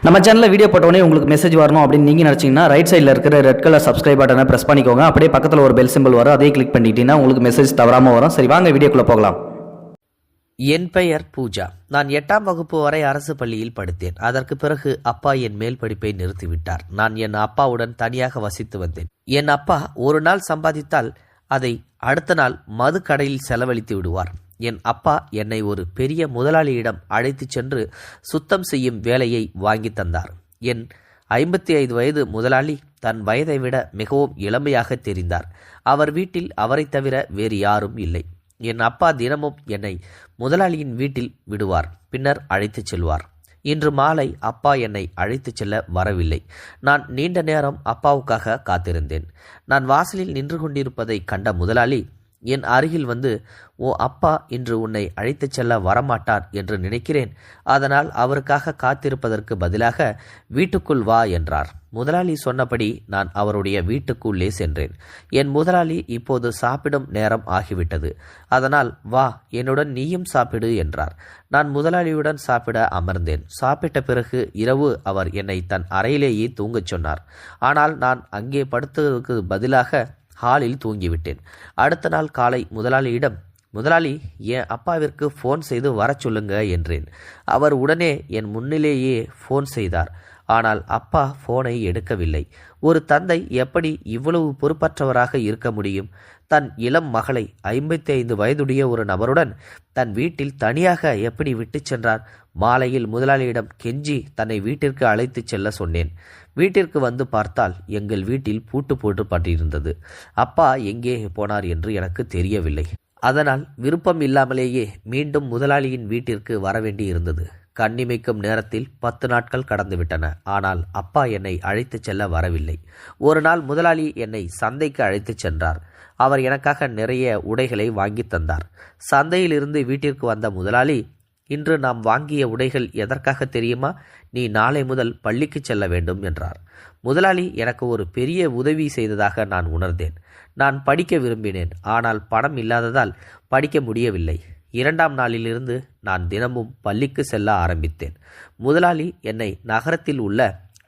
நம்ம சேனலில் வீடியோ போட்டோடனே உங்களுக்கு மெசேஜ் வரணும் அப்படின்னு நீங்கள் நினச்சிங்கன்னா ரைட் சைடில் இருக்கிற ரெட் கலர் சப்ஸ்கிரைப் பட்டனை ப்ரெஸ் பண்ணிக்கோங்க. அப்படியே பக்கத்தில் ஒரு பெல் சிம்பிள் வரும், அதே கிளிக் பண்ணிட்டீங்கன்னா உங்களுக்கு மெசேஜ் தவறாமல் வரும். சரி, வாங்க வீடியோக்குள்ளே போகலாம். என் பெயர் பூஜா. நான் 8ஆம் வகுப்பு வரை அரசு பள்ளியில் படித்தேன். அதற்கு பிறகு அப்பா என் மேல் படிப்பை நிறுத்திவிட்டார். நான் என் அப்பாவுடன் தனியாக வசித்து வந்தேன். என் அப்பா ஒரு நாள் சம்பாதித்தால் அதை அடுத்த நாள் மது கடையில் செலவழித்து விடுவார். என் அப்பா என்னை ஒரு பெரிய முதலாளியிடம் அழைத்துச் சென்று சுத்தம் செய்யும் வேலையை வாங்கி தந்தார். என் 55 வயது முதலாளி தன் வயதை விட மிகவும் இளமையாக தெரிந்தார். அவர் வீட்டில் அவரை தவிர வேறு யாரும் இல்லை. என் அப்பா தினமும் என்னை முதலாளியின் வீட்டில் விடுவார், பின்னர் அழைத்துச் செல்வார். இன்று மாலை அப்பா என்னை அழைத்துச் செல்ல வரவில்லை. நான் நீண்ட நேரம் அப்பாவுக்காக காத்திருந்தேன். நான் வாசலில் நின்று கொண்டிருப்பதை கண்ட முதலாளி என் அருகில் வந்து, "ஓ அப்பா இன்று உன்னை அழைத்துச் செல்ல வரமாட்டார் என்று நினைக்கிறேன். அதனால் அவருக்காக காத்திருப்பதற்கு பதிலாக வீட்டுக்குள் வா" என்றார். முதலாளி சொன்னபடி நான் அவருடைய வீட்டுக்குள்ளே சென்றேன். என் முதலாளி இப்போது சாப்பிடும் நேரம் ஆகிவிட்டது, அதனால் வா என்னுடன் நீயும் சாப்பிடு என்றார். நான் முதலாளியுடன் சாப்பிட அமர்ந்தேன். சாப்பிட்ட பிறகு இரவு அவர் என்னை தன் அறையிலேயே தூங்கச் சொன்னார். ஆனால் நான் அங்கே படுத்ததற்கு பதிலாக ஹாலில் தூங்கிவிட்டேன். அடுத்த நாள் காலை முதலாளியிடம், "முதலாளி, என் அப்பாவிற்கு ஃபோன் செய்து வரச் சொல்லுங்க" என்றேன். அவர் உடனே என் முன்னிலேயே ஃபோன் செய்தார். ஆனால் அப்பா ஃபோனை எடுக்கவில்லை. ஒரு தந்தை எப்படி இவ்வளவு பொறுப்பற்றவராக இருக்க முடியும்? தன் இளம் மகளை 55 வயதுடைய ஒரு நபருடன் தன் வீட்டில் தனியாக எப்படி விட்டுச் சென்றார்? மாலையில் முதலாளியிடம் கெஞ்சி தன்னை வீட்டிற்கு அழைத்துச் செல்ல சொன்னேன். வீட்டிற்கு வந்து பார்த்தால் எங்கள் வீட்டில் பூட்டு போட்டுப்பட்டிருந்தது. அப்பா எங்கே போனார் என்று எனக்கு தெரியவில்லை. அதனால் விருப்பம் இல்லாமலேயே மீண்டும் முதலாளியின் வீட்டிற்கு வரவேண்டி இருந்தது. கண்ணிமைக்கும் நேரத்தில் 10 நாட்கள் கடந்துவிட்டன. ஆனால் அப்பா என்னை அழைத்துச் செல்ல வரவில்லை. ஒரு நாள் முதலாளி என்னை சந்தைக்கு அழைத்துச் சென்றார். அவர் எனக்காக நிறைய உடைகளை வாங்கி தந்தார். சந்தையிலிருந்து வீட்டிற்கு வந்த முதலாளி, "இன்று நாம் வாங்கிய உடைகள் எதற்காக தெரியுமா? நீ நாளை முதல் பள்ளிக்கு செல்ல வேண்டும்" என்றார். முதலாளி எனக்கு ஒரு பெரிய உதவி செய்ததாக நான் உணர்ந்தேன். நான் படிக்க விரும்பினேன், ஆனால் பணம் இல்லாததால் படிக்க முடியவில்லை. 2ஆம் நாளிலிருந்து நான் தினமும் பள்ளிக்கு செல்ல ஆரம்பித்தேன். முதலாளி என்னை நகரத்தில் உள்ள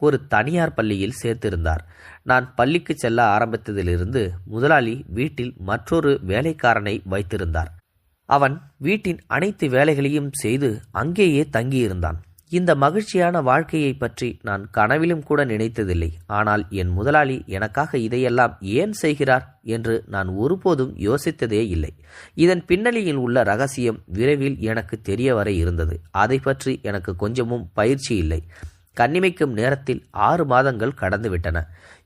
ஒரு தனியார் பள்ளியில் சேர்த்திருந்தார். நான் பள்ளிக்கு செல்ல ஆரம்பித்ததிலிருந்து முதலாளி வீட்டில் மற்றொரு வேலைக்காரனை வைத்திருந்தார். அவன் வீட்டின் அனைத்து வேலைகளையும் செய்து அங்கேயே தங்கியிருந்தான். இந்த மகிழ்ச்சியான வாழ்க்கையை பற்றி நான் கனவிலும் கூட நினைத்ததில்லை. ஆனால் என் முதலாளி எனக்காக இதையெல்லாம் ஏன் செய்கிறார் என்று நான் ஒருபோதும் யோசித்ததே இல்லை. இதன் பின்னணியில் உள்ள ரகசியம் விரைவில் எனக்கு தெரிய வர இருந்தது. அதை பற்றி எனக்கு கொஞ்சமும் பயிற்சி இல்லை. கண்ணிமைக்கும் நேரத்தில் 6 மாதங்கள் கடந்துவிட்டன.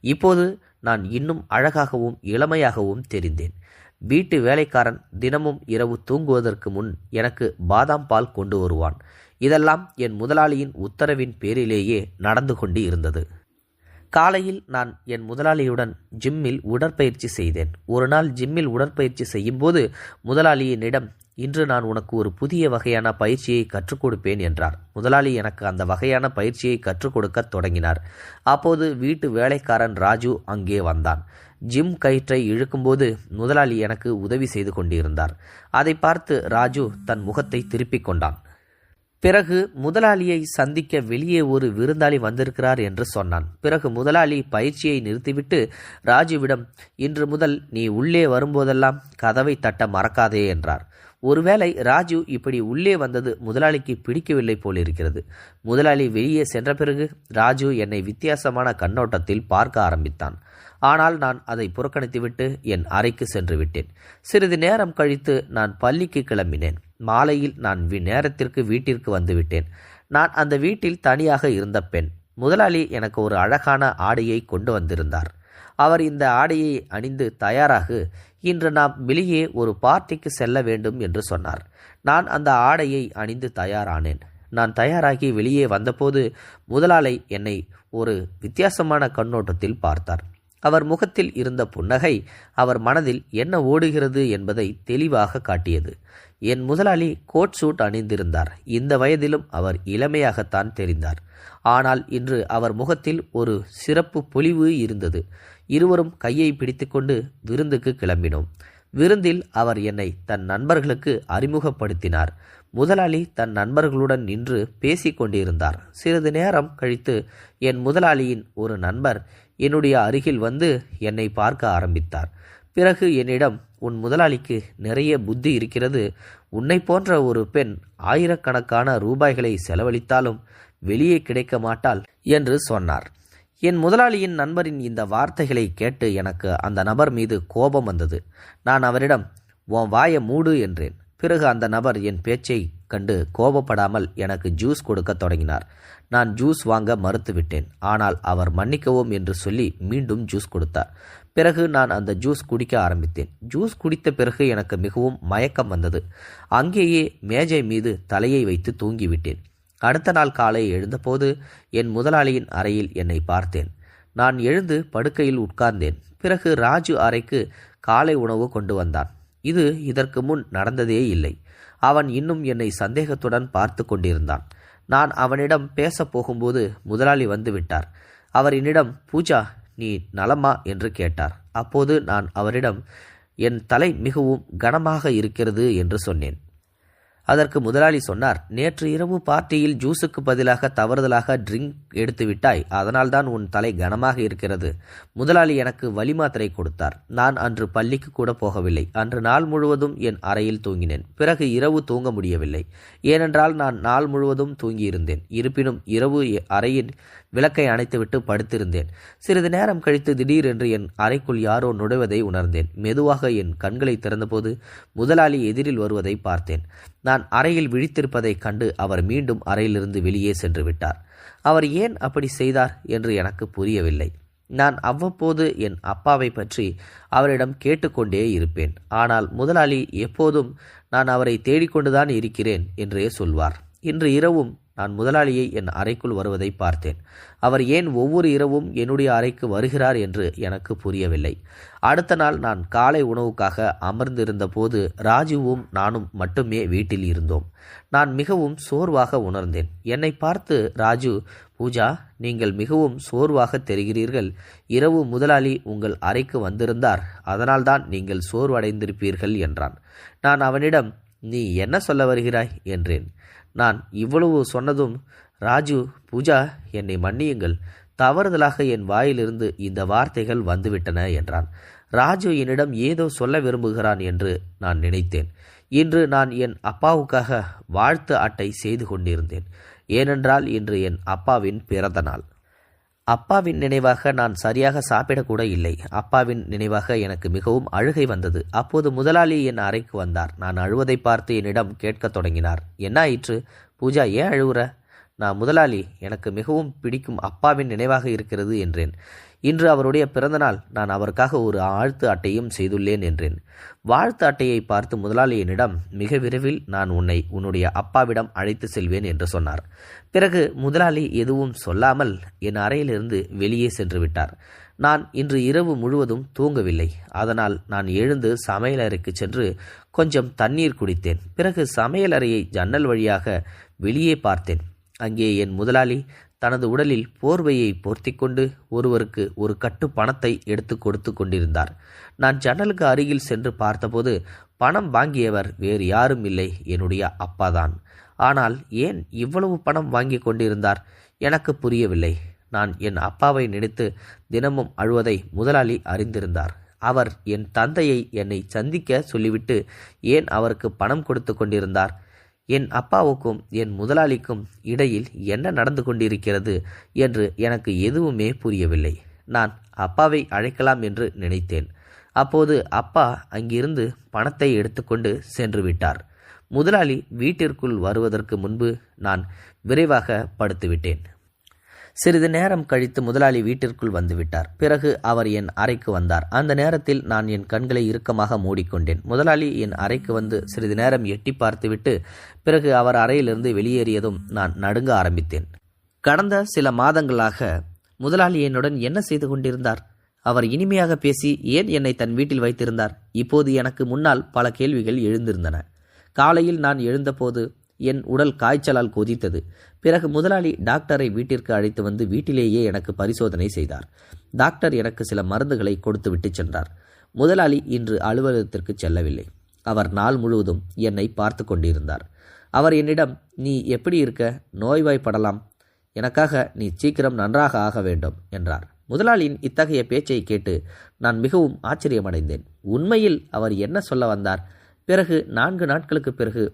இப்போது நான் இன்னும் அழகாகவும் இளமையாகவும் தெரிந்தேன். வீட்டு வேலைக்காரன் தினமும் இரவு தூங்குவதற்கு முன் எனக்கு பாதாம் பால் கொண்டு வருவான். இதெல்லாம் என் முதலாளியின் உத்தரவின் பேரிலேயே நடந்து கொண்டு இருந்தது. காலையில் நான் என் முதலாளியுடன் ஜிம்மில் உடற்பயிற்சி செய்தேன். ஒரு நாள் ஜிம்மில் உடற்பயிற்சி செய்யும்போது முதலாளி என்னிடம், "இன்று நான் உனக்கு ஒரு புதிய வகையான பயிற்சியை கற்றுக் கொடுப்பேன்" என்றார். முதலாளி எனக்கு அந்த வகையான பயிற்சியை கற்றுக் கொடுக்க தொடங்கினார். அப்போது வீட்டு வேலைக்காரன் ராஜு அங்கே வந்தான். ஜிம் கயிற்றை இழுக்கும்போது முதலாளி எனக்கு உதவி செய்து கொண்டிருந்தார். அதை பார்த்து ராஜு தன் முகத்தை திருப்பிக் கொண்டான். பிறகு முதலாளியை சந்திக்க வெளியே ஒரு விருந்தாளி வந்திருக்கிறார் என்று சொன்னான். பிறகு முதலாளி பயிற்சியை நிறுத்திவிட்டு ராஜுவிடம், "இன்று முதல் நீ உள்ளே வரும்போதெல்லாம் கதவை தட்ட மறக்காதே" என்றார். ஒருவேளை ராஜு இப்படி உள்ளே வந்தது முதலாளிக்கு பிடிக்கவில்லை போலிருக்கிறது. முதலாளி வெளியே சென்ற பிறகு ராஜு என்னை வித்தியாசமான கண்ணோட்டத்தில் பார்க்க ஆரம்பித்தான். ஆனால் நான் அதை புறக்கணித்துவிட்டு என் அறைக்கு சென்று விட்டேன். சிறிது நேரம் கழித்து நான் பள்ளிக்கு கிளம்பினேன். மாலையில் நான் நேரத்திற்கு வீட்டிற்கு வந்துவிட்டேன். நான் அந்த வீட்டில் தனியாக இருந்த பெண். முதலாளி எனக்கு ஒரு அழகான ஆடையை கொண்டு வந்திருந்தார். அவர், "இந்த ஆடையை அணிந்து தயாராகு, இன்று நாம் வெளியே ஒரு பார்ட்டிக்கு செல்ல வேண்டும்" என்று சொன்னார். நான் அந்த ஆடையை அணிந்து தயாரானேன். நான் தயாராகி வெளியே வந்தபோது முதலாளி என்னை ஒரு வித்தியாசமான கண்ணோட்டத்தில் பார்த்தார். அவர் முகத்தில் இருந்த புன்னகை அவர் மனதில் என்ன ஓடுகிறது என்பதை தெளிவாக காட்டியது. என் முதலாளி கோட் சூட் அணிந்திருந்தார். இந்த வயதிலும் அவர் இளமையாகத்தான் தெரிந்தார். ஆனால் இன்று அவர் முகத்தில் ஒரு சிறப்பு பொலிவு இருந்தது. இருவரும் கையை பிடித்துக்கொண்டு விருந்துக்கு கிளம்பினோம். விருந்தில் அவர் என்னை தன் நண்பர்களுக்கு அறிமுகப்படுத்தினார். முதலாளி தன் நண்பர்களுடன் நின்று பேசிக் கொண்டிருந்தார். சிறிது நேரம் கழித்து என் முதலாளியின் ஒரு நண்பர் என்னுடைய அருகில் வந்து என்னை பார்க்க ஆரம்பித்தார். பிறகு என்னிடம், உன் முதலாளிக்கு நிறைய புத்தி இருக்கிறது, உன்னை போன்ற ஒரு பெண் ஆயிரக்கணக்கான ரூபாய்களை செலவழித்தாலும் வெளியே கிடைக்க மாட்டாள் என்று சொன்னார். என் முதலாளியின் நண்பரின் இந்த வார்த்தைகளை கேட்டு எனக்கு அந்த நபர் மீது கோபம் வந்தது. நான் அவரிடம், உன் வாயை மூடு என்றேன். பிறகு அந்த நபர் என் பேச்சை கண்டு கோபப்படாமல் எனக்கு ஜூஸ் கொடுக்க தொடங்கினார். நான் ஜூஸ் வாங்க மறுத்துவிட்டேன். ஆனால் அவர் மன்னிக்கவும் என்று சொல்லி மீண்டும் ஜூஸ் கொடுத்தார். பிறகு நான் அந்த ஜூஸ் குடிக்க ஆரம்பித்தேன். ஜூஸ் குடித்த பிறகு எனக்கு மிகவும் மயக்கம் வந்தது. அங்கேயே மேஜை மீது தலையை வைத்து தூங்கிவிட்டேன். அடுத்த நாள் காலை எழுந்தபோது என் முதலாளியின் அறையில் என்னை பார்த்தேன். நான் எழுந்து படுக்கையில் உட்கார்ந்தேன். பிறகு ராஜு அறைக்கு காலை உணவு கொண்டு வந்தான். இது இதற்கு முன் நடந்ததே இல்லை. அவன் இன்னும் என்னை சந்தேகத்துடன் பார்த்து கொண்டிருந்தான். நான் அவனிடம் பேசப் போகும்போது முதலாளி வந்து விட்டார். அவர் என்னிடம், பூஜா, நீ நலமா என்று கேட்டார். அப்போது நான் அவரிடம், என் தலை மிகவும் கனமாக இருக்கிறது என்று சொன்னேன். அதற்கு முதலாளி சொன்னார், நேற்று இரவு பார்ட்டியில் ஜூஸுக்கு பதிலாக தவறுதலாக ட்ரிங்க் எடுத்து விட்டாய், அதனால்தான் உன் தலை கனமாக இருக்கிறது. முதலாளி எனக்கு வலி மாத்திரை கொடுத்தார். நான் அன்று பள்ளிக்கு கூட போகவில்லை. அன்று நாள் முழுவதும் என் அறையில் தூங்கினேன். பிறகு இரவு தூங்க முடியவில்லை. ஏனென்றால் நான் நாள் முழுவதும் தூங்கியிருந்தேன். இருப்பினும் இரவு அறையின் விளக்கை அணைத்துவிட்டு படுத்திருந்தேன். சிறிது நேரம் கழித்து திடீரென்று என் அறைக்குள் யாரோ நுழைவதை உணர்ந்தேன். மெதுவாக என் கண்களை திறந்தபோது முதலாளி எதிரில் வருவதை பார்த்தேன். நான் அறையில் விழித்திருப்பதைக் கண்டு அவர் மீண்டும் அறையிலிருந்து வெளியே சென்று விட்டார். அவர் ஏன் அப்படி செய்தார் என்று எனக்கு புரியவில்லை. நான் அவ்வப்போது என் அப்பாவை பற்றி அவரிடம் கேட்டுக்கொண்டே இருப்பேன். ஆனால் முதலாளி எப்போதும் நான் அவரை தேடிக்கொண்டுதான் இருக்கிறேன் என்றே சொல்வார். இன்று இரவும் நான் முதலாளியை என் அறைக்குள் வருவதை பார்த்தேன். அவர் ஏன் ஒவ்வொரு இரவும் என்னுடைய அறைக்கு வருகிறார் என்று எனக்கு புரியவில்லை. அடுத்த நாள் நான் காலை உணவுக்காக அமர்ந்திருந்த போது ராஜுவும் நானும் மட்டுமே வீட்டில் இருந்தோம். நான் மிகவும் சோர்வாக உணர்ந்தேன். என்னை பார்த்து ராஜு, பூஜா, நீங்கள் மிகவும் சோர்வாக தெரிகிறீர்கள். இரவு முதலாளி உங்கள் அறைக்கு வந்திருந்தார், அதனால்தான் நீங்கள் சோர்வடைந்திருப்பீர்கள் என்றான். நான் அவனிடம், நீ என்ன சொல்ல வருகிறாய் என்றேன். நான் இவ்வளவு சொன்னதும் ராஜு, பூஜா, என்னை மன்னியுங்கள், தவறுதலாக என் வாயிலிருந்து இந்த வார்த்தைகள் வந்துவிட்டன என்றான். ராஜு என்னிடம் ஏதோ சொல்ல விரும்புகிறான் என்று நான் நினைத்தேன். இன்று நான் என் அப்பாவுக்காக வாழ்த்து அட்டை செய்து கொண்டிருந்தேன். ஏனென்றால் இன்று என் அப்பாவின் பிறந்த நாள். அப்பாவின் நினைவாக நான் சரியாக சாப்பிடக்கூட இல்லை. அப்பாவின் நினைவாக எனக்கு மிகவும் அழுகை வந்தது. அப்போது முதலாளி என் அறைக்கு வந்தார். நான் அழுவதை பார்த்து என்னிடம் கேட்கத் தொடங்கினார். என்ன ஆயிற்று பூஜா, ஏன் அழுவுற? நான், முதலாளி, எனக்கு மிகவும் பிடிக்கும் அப்பாவின் நினைவாக இருக்கிறது என்றேன். இன்று அவருடைய பிறந்தநாள், நான் அவருக்காக ஒரு வாழ்த்து அட்டையும் செய்துள்ளேன் என்றேன். வாழ்த்து அட்டையை பார்த்து முதலாளி என்னிடம், மிக விரைவில் நான் உன்னை உன்னுடைய அப்பாவிடம் அழைத்து செல்வேன் என்று சொன்னார். பிறகு முதலாளி எதுவும் சொல்லாமல் என் அறையிலிருந்து வெளியே சென்று விட்டார். நான் இன்று இரவு முழுவதும் தூங்கவில்லை. அதனால் நான் எழுந்து சமையலறைக்கு சென்று கொஞ்சம் தண்ணீர் குடித்தேன். பிறகு சமையலறையை ஜன்னல் வழியாக வெளியே பார்த்தேன். அங்கே என் முதலாளி தனது உடலில் போர்வையை போர்த்தி கொண்டு ஒருவருக்கு ஒரு கட்டு பணத்தை எடுத்து கொடுத்து கொண்டிருந்தார். நான் ஜன்னலுக்கு அருகில் சென்று பார்த்தபோது பணம் வாங்கியவர் வேறு யாரும் இல்லை, என்னுடைய அப்பாதான். ஆனால் ஏன் இவ்வளவு பணம் வாங்கி கொண்டிருந்தார் எனக்கு புரியவில்லை. நான் என் அப்பாவை நினைத்து தினமும் அழுவதை முதலாளி அறிந்திருந்தார். அவர் என் தந்தையை என்னை சந்திக்க சொல்லிவிட்டு ஏன் அவருக்கு பணம் கொடுத்து கொண்டிருந்தார்? என் அப்பாவுக்கும் என் முதலாளிக்கும் இடையில் என்ன நடந்து கொண்டிருக்கிறது என்று எனக்கு எதுவுமே புரியவில்லை. நான் அப்பாவை அழைக்கலாம் என்று நினைத்தேன். அப்போது அப்பா அங்கிருந்து பணத்தை எடுத்துக்கொண்டு சென்று விட்டார். முதலாளி வீட்டிற்குள் வருவதற்கு முன்பு நான் விரைவாக படுத்துவிட்டேன். சிறிது நேரம் கழித்து முதலாளி வீட்டிற்குள் வந்துவிட்டார். பிறகு அவர் என் அறைக்கு வந்தார். அந்த நேரத்தில் நான் என் கண்களை இறுக்கமாக மூடிக்கொண்டேன். முதலாளி என் அறைக்கு வந்து சிறிது நேரம் எட்டி பார்த்துவிட்டு பிறகு அவர் அறையிலிருந்து வெளியேறியதும் நான் நடுங்க ஆரம்பித்தேன். கடந்த சில மாதங்களாக முதலாளி என்னுடன் என்ன செய்து கொண்டிருந்தார்? அவர் இனிமையாக பேசி ஏன் என்னை தன் வீட்டில் வைத்திருந்தார்? இப்போது எனக்கு முன்னால் பல கேள்விகள் எழுந்திருந்தன. காலையில் நான் எழுந்தபோது என் உடல் காய்ச்சலால் கொதித்தது. பிறகு முதலாளி டாக்டரை வீட்டிற்கு அழைத்து வந்து வீட்டிலேயே எனக்கு பரிசோதனை செய்தார். டாக்டர் எனக்கு சில மருந்துகளை கொடுத்துவிட்டு சென்றார். முதலாளி இன்று அலுவலகத்திற்கு செல்லவில்லை. அவர் நாள் முழுவதும் என்னை பார்த்து கொண்டிருந்தார். அவர் என்னிடம், நீ எப்படி இருக்க? நோய்வாய்ப்படலாம். எனக்காக நீ சீக்கிரம் நன்றாக ஆக வேண்டும் என்றார். முதலாளியின் இத்தகைய பேச்சை கேட்டு நான் மிகவும் ஆச்சரியமடைந்தேன். உண்மையில் அவர் என்ன சொல்ல வந்தார்? பிறகு 4 நாட்களுக்கு பிறகு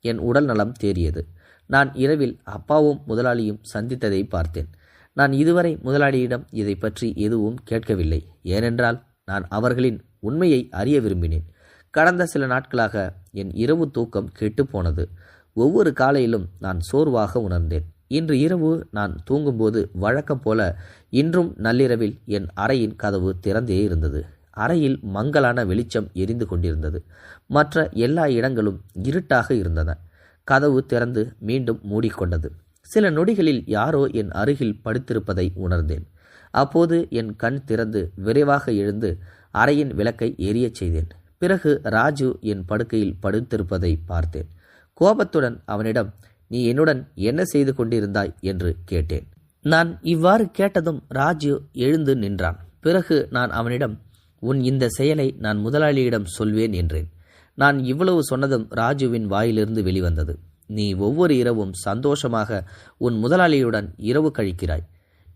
என் உடல் நலம் தேறியது. நான் இரவில் அப்பாவும் முதலாளியும் சந்தித்ததை பார்த்தேன். நான் இதுவரை முதலாளியிடம் இதை பற்றி எதுவும் கேட்கவில்லை. ஏனென்றால் நான் அவர்களின் உண்மையை அறிய விரும்பினேன். கடந்த சில நாட்களாக என் இரவு தூக்கம் கெட்டுப்போனது. ஒவ்வொரு காலையிலும் நான் சோர்வாக உணர்ந்தேன். இன்று இரவு நான் தூங்கும்போது வழக்கம் போல இன்றும் நள்ளிரவில் என் அறையின் கதவு திறந்தே இருந்தது. அறையில் மங்கலான வெளிச்சம் எரிந்து கொண்டிருந்தது. மற்ற எல்லா இடங்களும் இருட்டாக இருந்தன. கதவு திறந்து மீண்டும் மூடிக்கொண்டது. சில நொடிகளில் யாரோ என் அருகில் படுத்திருப்பதை உணர்ந்தேன். அப்போது என் கண் திறந்து விரைவாக எழுந்து அறையின் விளக்கை எரியச் செய்தேன். பிறகு ராஜு என் படுக்கையில் படுத்திருப்பதை பார்த்தேன். கோபத்துடன் அவனிடம், நீ என்னுடன் என்ன செய்து கொண்டிருந்தாய் என்று கேட்டேன். நான் இவ்வாறு கேட்டதும் ராஜு எழுந்து நின்றான். பிறகு நான் அவனிடம், உன் இந்த செயலை நான் முதலாளியிடம் சொல்வேன் என்றேன். நான் இவ்வளவு சொன்னதும் ராஜுவின் வாயிலிருந்து வெளிவந்தது, நீ ஒவ்வொரு இரவும் சந்தோஷமாக உன் முதலாளியுடன் இரவு கழிக்கிறாய்.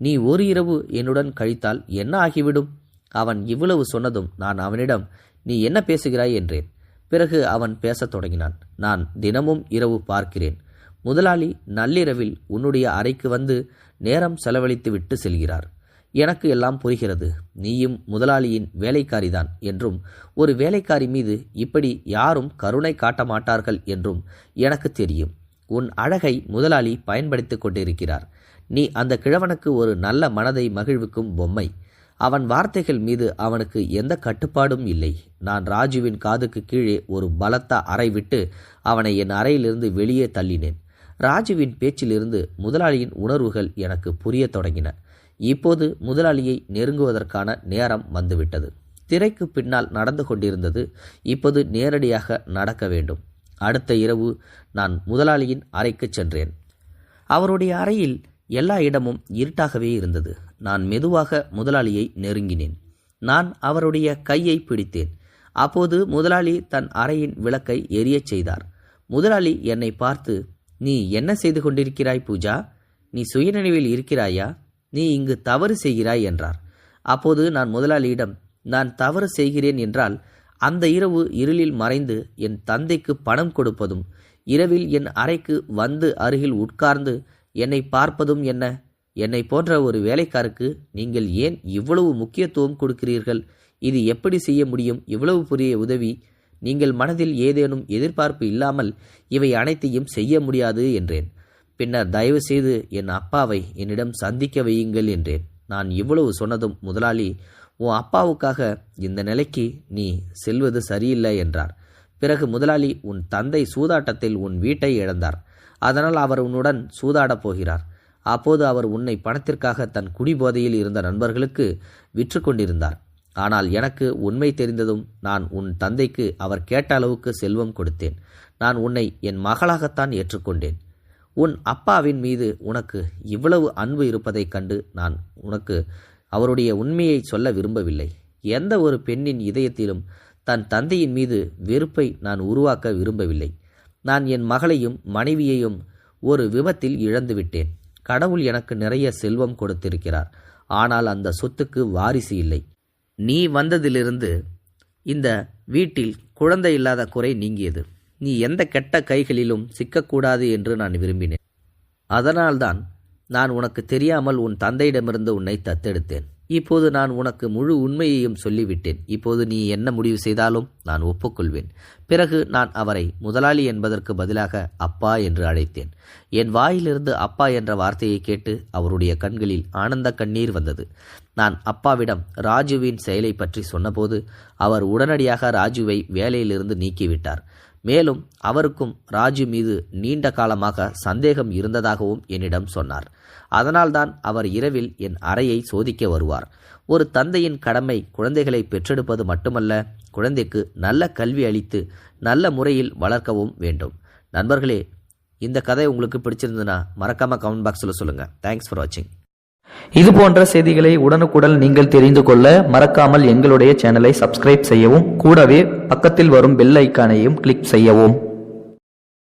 நீ ஒரு இரவு என்னுடன் கழித்தால் என்ன ஆகிவிடும்? அவன் இவ்வளவு சொன்னதும் நான் அவனிடம், நீ என்ன பேசுகிறாய் என்றேன். பிறகு அவன் பேசத் தொடங்கினான். நான் தினமும் இரவு பார்க்கிறேன். முதலாளி நள்ளிரவில் உன்னுடைய அறைக்கு வந்து நேரம் செலவழித்து விட்டு செல்கிறார். எனக்கு எல்லாம் புரிகிறது. நீயும் முதலாளியின் வேலைக்காரிதான் என்றும் ஒரு வேலைக்காரி மீது இப்படி யாரும் கருணை காட்ட மாட்டார்கள் என்றும் எனக்கு தெரியும். உன் அழகை முதலாளி பயன்படுத்திக் கொண்டிருக்கிறார். நீ அந்த கிழவனுக்கு ஒரு நல்ல மனதை மகிழ்விக்கும் பொம்மை. அவன் வார்த்தைகள் மீது அவனுக்கு எந்த கட்டுப்பாடும் இல்லை. நான் ராஜுவின் காதுக்கு கீழே ஒரு பலத்த அறை விட்டு அவனை என் அறையிலிருந்து வெளியே தள்ளினேன். ராஜுவின் பேச்சிலிருந்து முதலாளியின் உணர்வுகள் எனக்கு புரிய தொடங்கின. இப்போது முதலாளியை நெருங்குவதற்கான நேரம் வந்துவிட்டது. திரைக்கு பின்னால் நடந்து கொண்டிருந்தது இப்போது நேரடியாக நடக்க வேண்டும். அடுத்த இரவு நான் முதலாளியின் அறைக்கு சென்றேன். அவருடைய அறையில் எல்லா இடமும் இருட்டாகவே இருந்தது. நான் மெதுவாக முதலாளியை நெருங்கினேன். நான் அவருடைய கையை பிடித்தேன். அப்போது முதலாளி தன் அறையின் விளக்கை எரியச் செய்தார். முதலாளி என்னை பார்த்து, நீ என்ன செய்து கொண்டிருக்கிறாய் பூஜா? நீ சுயநினைவில் இருக்கிறாயா? நீ இங்கு தவறு செய்கிறாய் என்றார். அப்போது நான் முதலாளியிடம், நான் தவறு செய்கிறேன் என்றால் அந்த இரவு இருளில் மறைந்து என் தந்தைக்கு பணம் கொடுப்பதும் இரவில் என் அறைக்கு வந்து அருகில் உட்கார்ந்து என்னை பார்ப்பதும் என்ன? என்னை போன்ற ஒரு வேலைக்காருக்கு நீங்கள் ஏன் இவ்வளவு முக்கியத்துவம் கொடுக்கிறீர்கள்? இது எப்படி செய்ய முடியும்? இவ்வளவு பெரிய உதவி. நீங்கள் மனதில் ஏதேனும் எதிர்பார்ப்பு இல்லாமல் இவை அனைத்தையும் செய்ய முடியாது என்றேன். பின்னர் தயவு செய்து என் அப்பாவை என்னிடம் சந்திக்க வையுங்கள் என்றேன். நான் இவ்வளவு சொன்னதும் முதலாளி, உன் அப்பாவுக்காக இந்த நிலைக்கு நீ செல்வது சரியில்லை என்றார். பிறகு முதலாளி, உன் தந்தை சூதாட்டத்தில் உன் வீட்டை இழந்தார். அதனால் அவர் உன்னுடன் சூதாடப் போகிறார். அப்போது அவர் உன்னை பணத்திற்காக தன் குடிபோதையில் இருந்த நண்பர்களுக்கு விற்று கொண்டிருந்தார். ஆனால் எனக்கு உண்மை தெரிந்ததும் நான் உன் தந்தைக்கு அவர் கேட்ட அளவுக்கு செல்வம் கொடுத்தேன். நான் உன்னை என் மகளாகத்தான் ஏற்றுக்கொண்டேன். உன் அப்பாவின் மீது உனக்கு இவ்வளவு அன்பு இருப்பதைக் கண்டு நான் உனக்கு அவருடைய உண்மையை சொல்ல விரும்பவில்லை. எந்த ஒரு பெண்ணின் இதயத்திலும் தன் தந்தையின் மீது வெறுப்பை நான் உருவாக்க விரும்பவில்லை. நான் என் மகளையும் மனைவியையும் ஒரு விபத்தில் இழந்துவிட்டேன். கடவுள் எனக்கு நிறைய செல்வம் கொடுத்திருக்கிறார். ஆனால் அந்த சொத்துக்கு வாரிசு இல்லை. நீ வந்ததிலிருந்து இந்த வீட்டில் குழந்தை இல்லாத குறை நீங்கியது. நீ எந்த கெட்ட கைகளிலும் சிக்கக்கூடாது என்று நான் விரும்பினேன். அதனால்தான் நான் உனக்கு தெரியாமல் உன் தந்தையிடமிருந்து உன்னை தத்தெடுத்தேன். இப்போது நான் உனக்கு முழு உண்மையையும் சொல்லிவிட்டேன். இப்போது நீ என்ன முடிவு செய்தாலும் நான் ஒப்புக்கொள்வேன். பிறகு நான் அவரை முதலாளி என்பதற்கு பதிலாக அப்பா என்று அழைத்தேன். என் வாயிலிருந்து அப்பா என்ற வார்த்தையை கேட்டு அவருடைய கண்களில் ஆனந்த கண்ணீர் வந்தது. நான் அப்பாவிடம் ராஜுவின் செயலை பற்றி சொன்னபோது அவர் உடனடியாக ராஜுவை வேலையிலிருந்து நீக்கிவிட்டார். மேலும் அவருக்கும் ராஜு மீது நீண்ட காலமாக சந்தேகம் இருந்ததாகவும் என்னிடம் சொன்னார். அதனால்தான் அவர் இரவில் என் அறையை சோதிக்க வருவார். ஒரு தந்தையின் கடமை குழந்தைகளை பெற்றெடுப்பது மட்டுமல்ல, குழந்தைக்கு நல்ல கல்வி அளித்து நல்ல முறையில் வளர்க்கவும் வேண்டும். நண்பர்களே, இந்த கதை உங்களுக்கு பிடிச்சிருந்ததுன்னா மறக்காம கமெண்ட் பாக்ஸில் சொல்லுங்கள். தேங்க்ஸ் ஃபார் வாட்சிங். இது போன்ற செய்திகளை உடனுக்குடன் நீங்கள் தெரிந்து கொள்ள மறக்காமல் எங்களுடைய சேனலை சப்ஸ்கிரைப் செய்யவும், கூடவே பக்கத்தில் வரும் பெல் ஐக்கானையும் கிளிக் செய்யவும்.